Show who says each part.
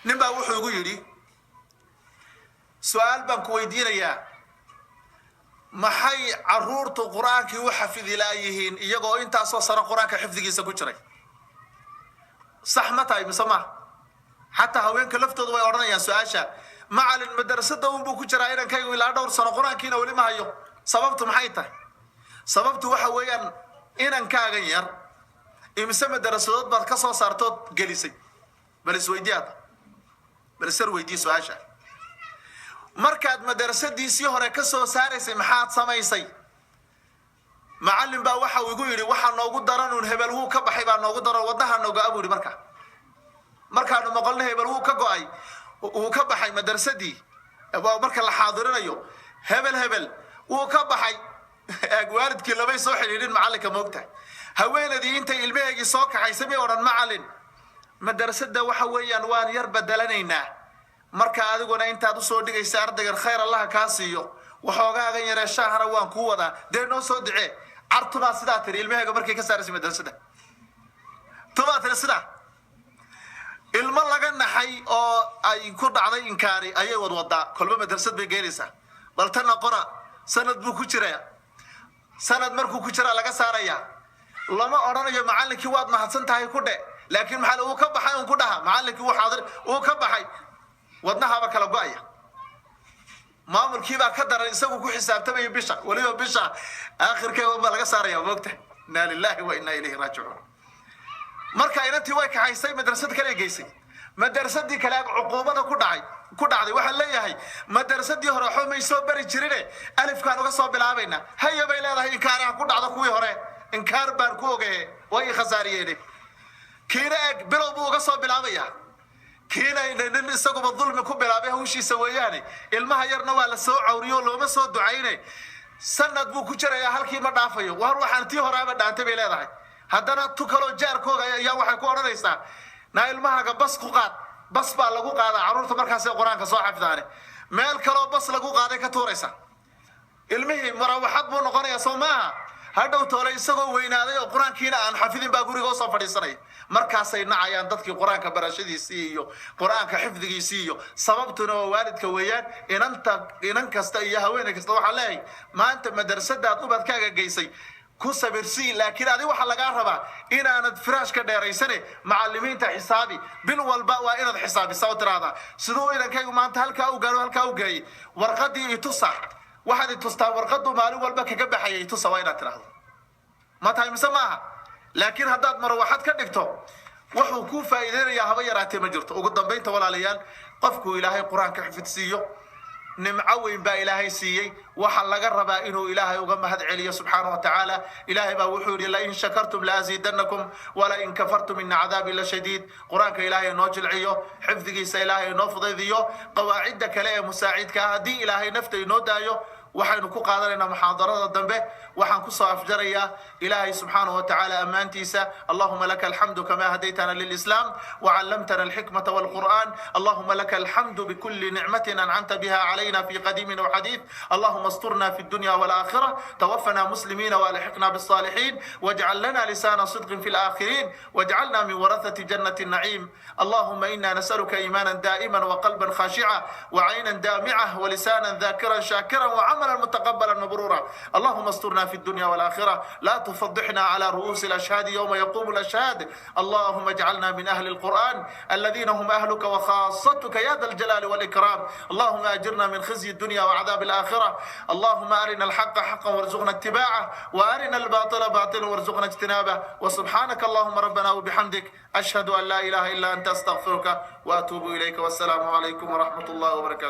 Speaker 1: نبا وحو يقولي سؤال بانكو ويدينيا maxay caruurtu quraanka u xafidi laayeen iyagoo inta soo sara quraanka xifdigiisa ku jiray sax ma tahay misama hatta haweenka laftoodu way oranayaan su'aasha macallin madrasada uu ku jiraa inankaygu ilaa dhowr sano quraankiina wali ma hayo sababtu maxay tahay sababtu waxa weeyaan inankaaga yar imisa madrasadood baad ka soo saartood gelisay bal isweydiyaad bal sar weydii su'aasha markaad madrasadiisii hore ka soo saaraysay maxaad samaysay macallin baa waxa uu igu yiri waxa noogu daran uu hebel uu ka baxay baa noogu daran wadaha nooga abuuri markaanu maqalna hebel uu ka go'ay uu ka baxay madrasadii marka la xaadirinayo hebel uu ka baxay waalidkii labay soo xiriirin macallinka moogta haweenadii intay ilmaheegii soo kaxaysay bay oran macallin madrasada waxa weeyaan waan yar badalanaynaa marka adiguna intaad u soo dhigaysa ardayga khayr Allah ka siiyo waxoogaa yar shahra waan ku wada deeno soo dhicee artuna sida tir ilmaheega markay ka saaraysa madrasada tuba tir sida ilma laga naxay oo ay ku dhacday inkaari ayay wada kolba madrasad bay geeraysa bal tan qora sanad buu ku jiraa sanad markuu ku jira laga saaraya lama oranayo macallinkii waad mahadsan tahay ku dhe laakiin maxaa uu ka baxay uu ku dhaha macallinkii uu xaadir uu ka baxay wadnaha kala go'aya maamulkii baa ka daran isagu ku xisaabtamay bisha waliba bisha aakhirkeeda ma laga saaraya waqti inna lillahi wa inna ilayhi raaji'un marka inantii way kaxaysay madrasad kale geysay madrasadii kale cuquubada ku dhacday waxa leeyahay madrasadii hore xumay soo bari jirine alifkaan uga soo bilaabayna hayay bay leedahay inkaar ku dhacdo kuwii hore inkaar baan ku ogay way khasaariyeen kiina bilow buu uga soo bilaabaya kiina in isagu dhulmi ku bilaabay hawshiisa weeyaan ilmaha yarna waa la soo cawriyo looma soo ducaynay sanad buu ku jiraa halkii ma dhaafayo waxaan tii horaaba dhaantay bay leedahay haddana tu kalo jaarkooga ayaa waxay ku oranaysaa na ilmaha bas ku qaad bas baa lagu qaadaa caruurta markaas ay quraanka soo xafidaan meel kale bas lagu qaaday ka tuuraysa ilmihii marawaxad buu noqonayaa Soomaa hadhow toolay isagoo weynaaday oo quraankiina aan xafidin baa guriga soo fadhiisanay markaasay nacayaan dadkii quraanka barashadiisii iyo quraanka xifdigiisii iyo sababtuna waalidka weeyaan inan kasta iyo haweeney kasta waxa leeyahay maanta madrasadaad ubadkaaga geysay ku sabirsi laakiin adiga waxa laga rabaa inaanad firaash ka dheeraysane macallimiinta xisaabi bil walba waa inaad xisaabisaa tiraada sidoo inankaygu maanta halka uu gaaro halka uu geeyay warqadii itusa waxaad tustaa warqadu maalin walba kaga baxayay tusa waa inaad tiraahdo ma tahay misamaha laakiin haddaad mar waxaad ka dhigto wuxuu ku faa'iideeyaa haba yaraatee ma jirto ugu dambeynta walaalayaal qofku ilaahay quraanka xifdisiyo nimco weyn baa ilaahay siiyay waxa laga rabaa inuu ilaahay uga mahad celiyo subhanahu wa ta'ala ilaahay baa wuxuu yiri la in shakartum la azidannakum wa la in kafartum in adhabi la shadid quraanka ilaahay noo jilciyo xifdigiisa ilaahay noo fudaydiyo qawaacida kale ee musaa'idka hadii ilaahay nafta inoo daayo waxaynu ku qaadanaynaa muhaadarada dambe waxaan ku soo afjarayaa ilaahay subhanahu wa ta'ala amaantiisa allahumma lakal hamdu kama hadaytana lil islam wa 'allamtana al hikmata wal qur'an allahumma lakal hamdu bi kulli ni'matin an'amta biha alayna fi qadimin wa hadith allahumma asturna fi dunya wal akhirah tawaffana muslimina wa alhiqna bis salihin waj'al lana lisana sidqin fil akhirin waj'alna min warathati jannati an-na'im allahumma inna nas'aluka imanan da'iman wa qalban khashi'a wa 'aynan dami'ah wa lisanan dhakiran shakiran wa المتقبلا مبرورا اللهم استرنا في الدنيا والآخرة لا تفضحنا على رؤوس الأشهاد يوم يقوم الأشهاد اللهم اجعلنا من أهل القرآن الذين هم أهلك وخاصتك يا ذا الجلال والإكرام اللهم أجرنا من خزي الدنيا وعذاب الآخرة اللهم أرنا الحق حقا وارزقنا اتباعه وأرنا الباطل باطلا وارزقنا اجتنابه وسبحانك اللهم ربنا وبحمدك أشهد أن لا إله إلا أنت أستغفرك وأتوب إليك والسلام عليكم ورحمة الله وبركاته